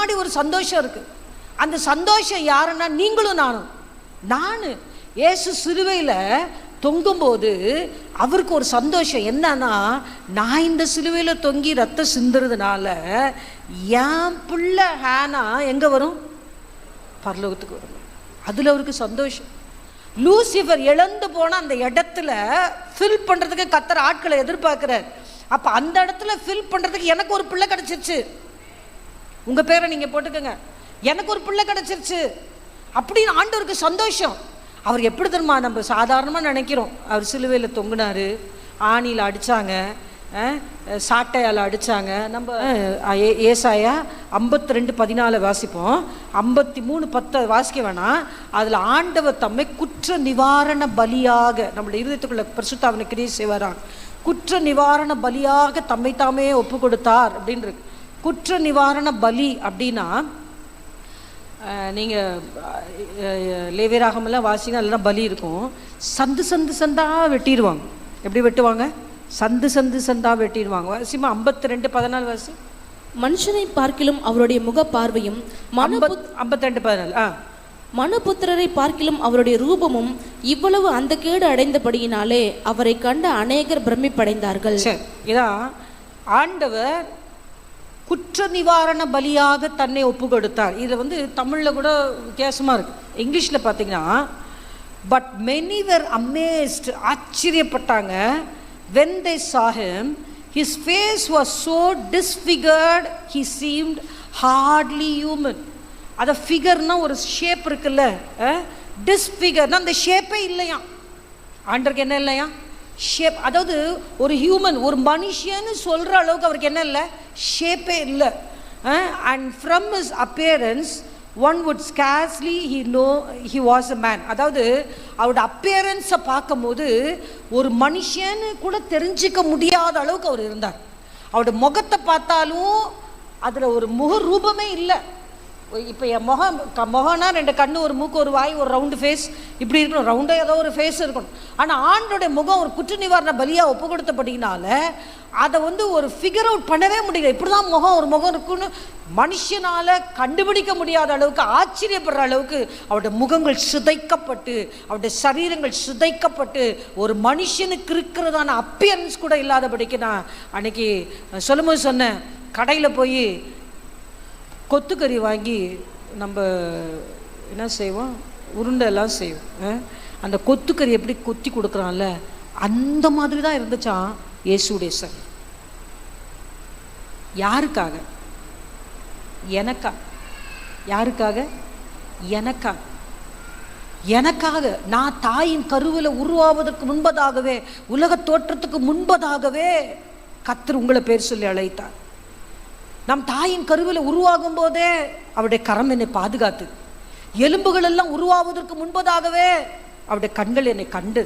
பின்னாடி ஒரு சந்தோஷம் இருக்குது. அந்த சந்தோஷம் யாருன்னா நீங்களும் நானும். நான் இயேசு சிலுவையில் தொங்கும்போது அவருக்கு ஒரு சந்தோஷம் என்னன்னா, நான் இந்த சிலுவையில் தொங்கி ரத்தம் சிந்துறதுனால என் பிள்ளை ஹேனா எங்கே வரும்? பரலோகத்துக்கு வரும். அதில் அவருக்கு சந்தோஷம். லூசிஃபர் இழந்து போன அந்த இடத்துல ஃபில் பண்ணுறதுக்கு கர்த்தர் ஆட்களை எதிர்பார்க்குறார். அப்போ அந்த இடத்துல ஃபில் பண்ணுறதுக்கு எனக்கு ஒரு பிள்ளை கிடச்சிருச்சு. உங்கள் பேரை நீங்கள் போட்டுக்கோங்க, எனக்கு ஒரு பிள்ளை கிடச்சிருச்சு அப்படின்னு ஆண்டவருக்கு சந்தோஷம். அவர் எப்படி தெரியுமா, நம்ம சாதாரணமாக நினைக்கிறோம். அவர் சிலுவையில் தொங்குனார், ஆணியில் அடித்தாங்க, சாட்டையால் அடித்தாங்க. நம்ம ஏசாயா 52:14 வாசிப்போம். 53:10 வாசிக்க வேணாம். அதில் ஆண்டவர் தம்மை குற்ற நிவாரண பலியாக நம்மளுடைய இருதயத்துக்குள்ள பரிசுத்த ஆவியானவர் கிரியை செய்வாராம். குற்ற நிவாரண பலியாக தம்மை தாமே ஒப்பு கொடுத்தார் அப்படின்னு இருக்கு. குற்ற நிவாரண பலி அப்படின்னா நீங்கள் லேவியராகமெல்லாம் வாசிங்க, அதெல்லாம் பலி இருக்கும். சந்து சந்து சந்தாக வெட்டிடுவாங்க. எப்படி வெட்டுவாங்க? சந்து சந்து சந்தாக வெட்டிடுவாங்க. வாசிமா 52:14 வாசி. மனுஷனை பார்க்கிலும் அவருடைய முக பார்வையும் 52:14 மனுபுத்திரரை பார்க்கிலும் அவருடைய ரூபமும் இவ்வளவு அந்த கேடு அடைந்தபடியினாலே அவரை கண்ட அநேகர் பிரமிப்படைந்தார்கள். இதான் ஆண்டவர் குற்ற நிவாரண பலியாக தன்னை ஒப்பு கொடுத்தார். இதில் தமிழில் கூட வித்தியாசமாக இருக்குது. இங்கிலீஷில் பார்த்தீங்கன்னா, பட் மெனி வேர் அமேஸ்ட், ஆச்சரியப்பட்டாங்க. when they saw him his face was so disfigured he seemed hardly human. அத ஃபிகர்னா ஒரு ஷேப் இருக்குல்ல, டிஸ்ஃபிகர்னா அந்த ஷேப்பே இல்லையா ஆண்டருக்கு. என்ன இல்லையா? ஷேப். அதாவது ஒரு ஹியூமன், ஒரு மனுஷன்னு சொல்கிற அளவுக்கு அவருக்கு என்ன இல்லை? ஷேப்பே இல்லை. And from his appearance one would scarcely he was a man. அதாவது அவரோட அப்பியரன்ஸை பார்க்கும்போது ஒரு மனுஷன்னு கூட தெரிஞ்சிக்க முடியாத அளவுக்கு அவர் இருந்தார். அவரோட முகத்தை பார்த்தாலும் அதில் ஒரு முக ரூபமே இல்லை. இப்போ என் முகம்னா 2 கண்ணு, ஒரு மூக்கு, ஒரு வாய், ஒரு ரவுண்டு ஃபேஸ், இப்படி இருக்கணும். ரவுண்டாக ஏதோ ஒரு ஃபேஸ் இருக்கணும். ஆனால் ஆண்டோடைய முகம் ஒரு குற்ற நிவாரண பலியாக ஒப்பு கொடுத்தபடினால அதை ஒரு ஃபிகர் அவுட் பண்ணவே முடியல. இப்படி தான் ஒரு முகம் இருக்குன்னு மனுஷனால் கண்டுபிடிக்க முடியாத அளவுக்கு, ஆச்சரியப்படுற அளவுக்கு அவருடைய முகங்கள் சிதைக்கப்பட்டு, அவருடைய சரீரங்கள் சிதைக்கப்பட்டு, ஒரு மனுஷனுக்கு இருக்கிறதான அப்பியரன்ஸ் கூட இல்லாதபடிக்கு நான் அன்னைக்கு சொல்லும்போது சொன்னேன், கடையில் போய் கொத்துக்கறி வாங்கி நம்ம என்ன செய்வோம், உருண்டை எல்லாம் செய்வோம். அந்த கொத்துக்கறி எப்படி கொத்தி கொடுக்குறான்ல, அந்த மாதிரி தான் இருந்துச்சான் இயேசுடைய சரீரம். யாருக்காக? எனக்காக. யாருக்காக? எனக்காக. எனக்காக. நான் தாயின் கருவில் உருவாவதற்கு முன்பதாகவே, உலக தோற்றத்துக்கு முன்பதாகவே கர்த்தர் உங்களை பேர் சொல்லி அழைத்தார். நம் தாயின் கருவில் உருவாகும் போதே அவருடைய கரம் என்னை பாதுகாத்து, எலும்புகள் எல்லாம் உருவாவதற்கு முன்பதாகவே அவருடைய கண்கள் என்னை கண்டு,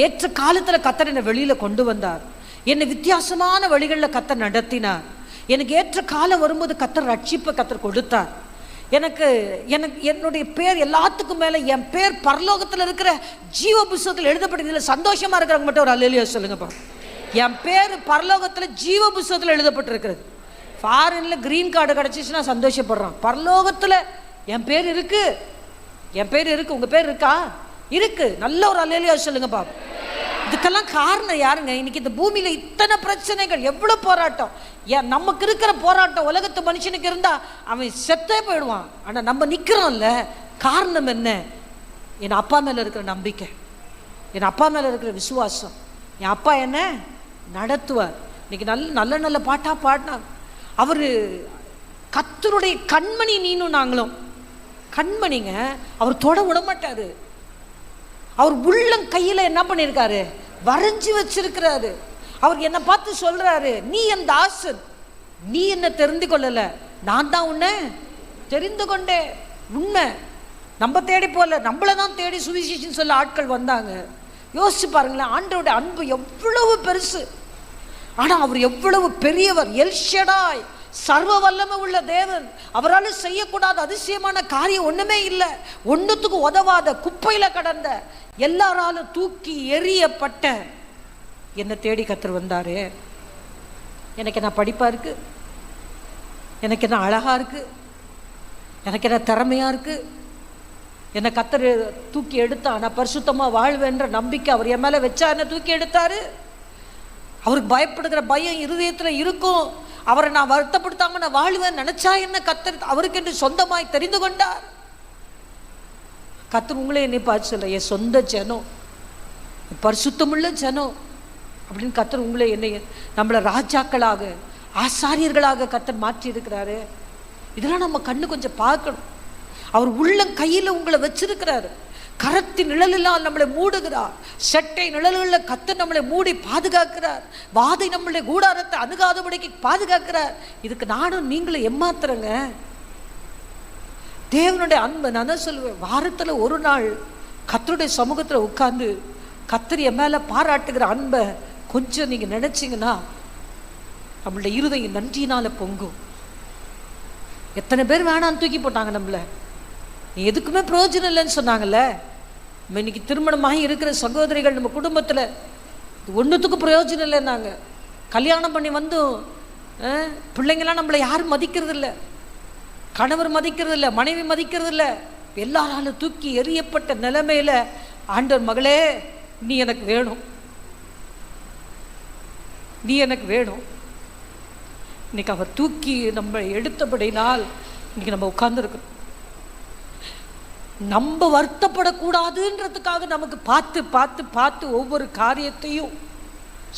ஏற்ற காலத்தில் கர்த்தர் என்னை வெளியில் கொண்டு வந்தார். என்னை வித்தியாசமான வழிகளில் கர்த்தர் நடத்தினார். எனக்கு ஏற்ற காலம் வரும்போது கர்த்தர் ரட்சிப்பை கர்த்தர் கொடுத்தார். எனக்கு என்னுடைய பேர் எல்லாத்துக்கும் மேலே என் பேர் பரலோகத்தில் இருக்கிற ஜீவ புஸ்தகத்தில் எழுதப்பட்டதில் சந்தோஷமாக இருக்கிறவங்க மட்டும் ஒரு அல்லேலூயா சொல்லுங்கப்பா. என் பேர் பரலோகத்தில் ஜீவ புஸ்தகத்தில் எழுதப்பட்டிருக்கிறது. ஃபாரின்ல கிரீன் கார்டு கிடச்சிச்சுன்னா சந்தோஷப்படுறான். பரலோகத்தில் என் பேர் இருக்கு, என் பேர் இருக்கு. உங்கள் பேர் இருக்கா? இருக்கு. நல்ல ஒரு அல்லேலூயா சொல்லுங்கப்பா. இதுக்கெல்லாம் காரணம் யாருங்க? இன்னைக்கு இந்த பூமியில் இத்தனை பிரச்சனைகள், எவ்வளோ போராட்டம். நமக்கு இருக்கிற போராட்டம் உலகத்து மனுஷனுக்கு இருந்தால் அவன் செத்தே போயிடுவான். ஆனால் நம்ம நிற்கிறோம்ல, காரணம் என்ன? என் அப்பா மேலே இருக்கிற நம்பிக்கை, என் அப்பா மேலே இருக்கிற விசுவாசம். என் அப்பா என்ன நடத்துவார். இன்னைக்கு நல்ல நல்ல பாட்டாக பாடினாங்க. அவர் கர்த்தருடைய கண்மணி. நீனும் நாங்களும் கண்மணிங்க. அவர் தொட விட மாட்டாரு. அவர் உள்ளம் கையில் என்ன பண்ணியிருக்காரு? வரைஞ்சி வச்சிருக்கிறாரு. அவர் என்னை பார்த்து சொல்றாரு, நீ என் தாசன், நீ என்ன தெரிந்து கொள்ளல, நான் தான் உன்னை தெரிந்து கொண்டேன். உண்மை. நம்ம தேடி போல, நம்மளை தான் தேடி சுவிசேஷம் சொல்ல ஆட்கள் வந்தாங்க. யோசிச்சு பாருங்களேன், ஆண்டவருடைய அன்பு எவ்வளவு பெருசு. ஆனால் அவர் எவ்வளவு பெரியவர். எல்ஷடாய், சர்வ வல்லமை உள்ள தேவன். அவரால் செய்யக்கூடாத அதிசயமான காரியம் ஒன்றுமே இல்லை. ஒன்றுத்துக்கு உதவாத, குப்பையில் கடந்த, எல்லாராலும் தூக்கி எறியப்பட்ட என்னை தேடி கர்த்தர் வந்தாரு. எனக்கு என்ன படிப்பாக இருக்குது, எனக்கு என்ன அழகாக இருக்குது, எனக்கு என்ன திறமையாக இருக்குது, என்னை கத்தர் தூக்கி எடுத்தா நான் பரிசுத்தமாக வாழ்வேன்ற நம்பிக்கை அவர் என் மேலே வச்சா என்னை தூக்கி எடுத்தாரு. அவருக்கு பயப்படுகிற பயம் இருதயத்தில் இருக்கும். அவரை நான் வருத்தப்படுத்தாமல் நான் வாழ்வேன் நினச்சா என்ன கத்தர் அவருக்கு என்று சொந்தமாய் தெரிந்து கொண்டார். கத்தர் உங்களே என்னை பார்த்து சொல்ல, என் சொந்த ஜனம், பரிசுத்தமுள்ள ஜனம் அப்படின்னு கத்தர் உங்களே என்னை நம்மளை ராஜாக்களாக ஆசாரியர்களாக கத்தர் மாற்றி இருக்கிறாரு. இதெல்லாம் நம்ம கண்ணு கொஞ்சம் பார்க்கணும். அவர் உள்ளம் கையில் உங்களை வச்சிருக்கிறாரு. கரத்தின் நிழலெல்லாம் நம்மளை மூடுகிறார். செட்டை நிழல்களில் கத்தர் நம்மளை மூடி பாதுகாக்கிறார். வாதை நம்மளுடைய கூடாரத்தை அணுகாதபடிக்கு பாதுகாக்கிறார். இதுக்கு நானும் நீங்களும் ஏமாத்துறங்க. தேவனுடைய அன்பை நான் தான் சொல்லுவேன், வாரத்தில் ஒரு நாள் கத்தருடைய சமூகத்தில் உட்கார்ந்து கத்தர் என் மேலே பாராட்டுகிற அன்பை கொஞ்சம் நீங்கள் நினைச்சிங்கன்னா நம்மளுடைய இருதயம் நன்றியினால பொங்கும். எத்தனை பேர் வேணான்னு தூக்கி போட்டாங்க நம்மளை, நீ எதுக்குமே பிரயோஜனம் இல்லைன்னு சொன்னாங்கல்ல. நம்ம இன்னைக்கு திருமணமாகி இருக்கிற சகோதரிகள் நம்ம குடும்பத்தில் ஒன்றுத்துக்கும் பிரயோஜனம் இல்லைன்னாங்க. கல்யாணம் பண்ணி வந்தும் பிள்ளைங்களாம் நம்மளை யாரும் மதிக்கிறது இல்லை, கணவர் மதிக்கிறது இல்லை, மனைவி மதிக்கிறது இல்லை. எல்லாராலும் தூக்கி எறியப்பட்ட நிலைமையில ஆண்டவர், மகளே நீ எனக்கு வேணும், நீ எனக்கு வேணும். இன்னைக்கு அவர் தூக்கி நம்ம எடுத்தபடினால் இன்னைக்கு நம்ம உட்கார்ந்துருக்கோம். நம்ம வருத்தப்படக்கூடாதுன்றதுக்காக நமக்கு பார்த்து பார்த்து பார்த்து ஒவ்வொரு காரியத்தையும்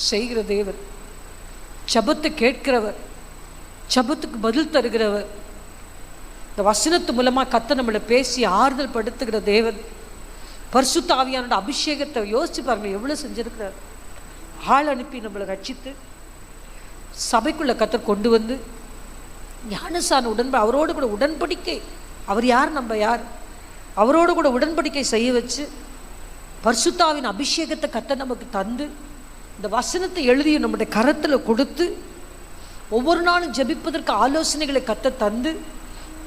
செய்கிற தேவன், ஜெபத்தை கேட்கிறவர், ஜெபத்துக்கு பதில் தருகிறவர். இந்த வசனத்து மூலமாக கர்த்தர் நம்மளை பேசி ஆறுதல் படுத்துகிற தேவன். பரிசுத்த ஆவியானோட அபிஷேகத்தை யோசிச்சு பாருங்க, எவ்வளோ செஞ்சிருக்கிறார். ஆள் அனுப்பி நம்மளை ரட்சித்து சபைக்குள்ள கர்த்தர் கொண்டு வந்து ஞானசான அவரோடு கூட உடன்படிக்கை, அவர் யார் நம்ம யார், அவரோடு கூட உடன்படிக்கை செய்ய வச்சு பரிசுத்தாவின் அபிஷேகத்தை கர்த்தர் நமக்கு தந்து இந்த வசனத்தை எழுதி நம்முடைய கரத்தில் கொடுத்து ஒவ்வொரு நாளும் ஜெபிப்பதற்கு ஆலோசனைகளை கர்த்தர் தந்து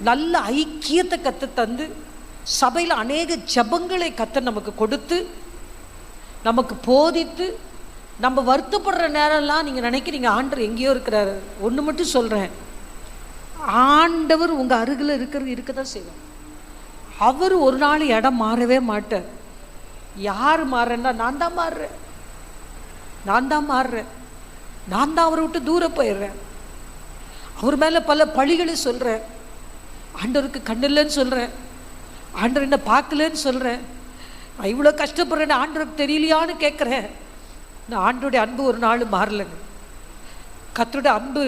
நல்ல ஐக்கியத்தை கர்த்தர் தந்து சபையில் அநேக ஜெபங்களை கர்த்தர் நமக்கு கொடுத்து நமக்கு போதித்து நம்ம வருத்தப்படுற நேரம்லாம் நீங்கள் நினைக்கிறீங்க ஆண்டவர் எங்கேயோ இருக்கிறாரு. ஒன்று மட்டும் சொல்கிறேன், ஆண்டவர் உங்கள் அருகில் இருக்க தான் செய்வார். அவர் ஒரு நாள் இடம் மாறவே மாட்டார். யார் மாறுறேன்னா நான் தான் மாறுறேன், நான் தான் மாறுறேன், நான் தான் அவரை விட்டு தூரம் போயிடுறேன். அவர் மேலே பல பழிகளை சொல்கிறேன், ஆண்டவருக்கு கண்ணில்லைன்னு சொல்கிறேன், ஆண்டவர் என்ன பார்க்கலன்னு சொல்கிறேன், நான் இவ்வளோ கஷ்டப்படுறேன்னு ஆண்டவருக்கு தெரியலையான்னு கேட்குறேன். நான் ஆண்டோடைய அன்பு ஒரு நாள் மாறலைங்க. கர்த்தருடைய அன்பு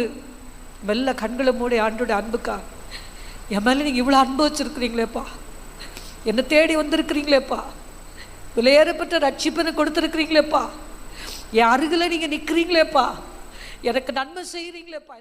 மெல்ல கண்களை மூடி ஆண்டோடைய அன்புக்கா என் மேலே நீங்கள் இவ்வளோ அன்பு வச்சுருக்கிறீங்களேப்பா, என்னை தேடி வந்திருக்கிறீங்களேப்பா, விலையேறப்பட்ட ரட்சிப்பனை கொடுத்துருக்கிறீங்களேப்பா, என் அருகில் நீங்கள் நிற்கிறீங்களேப்பா, எனக்கு நன்மை செய்கிறீங்களேப்பா.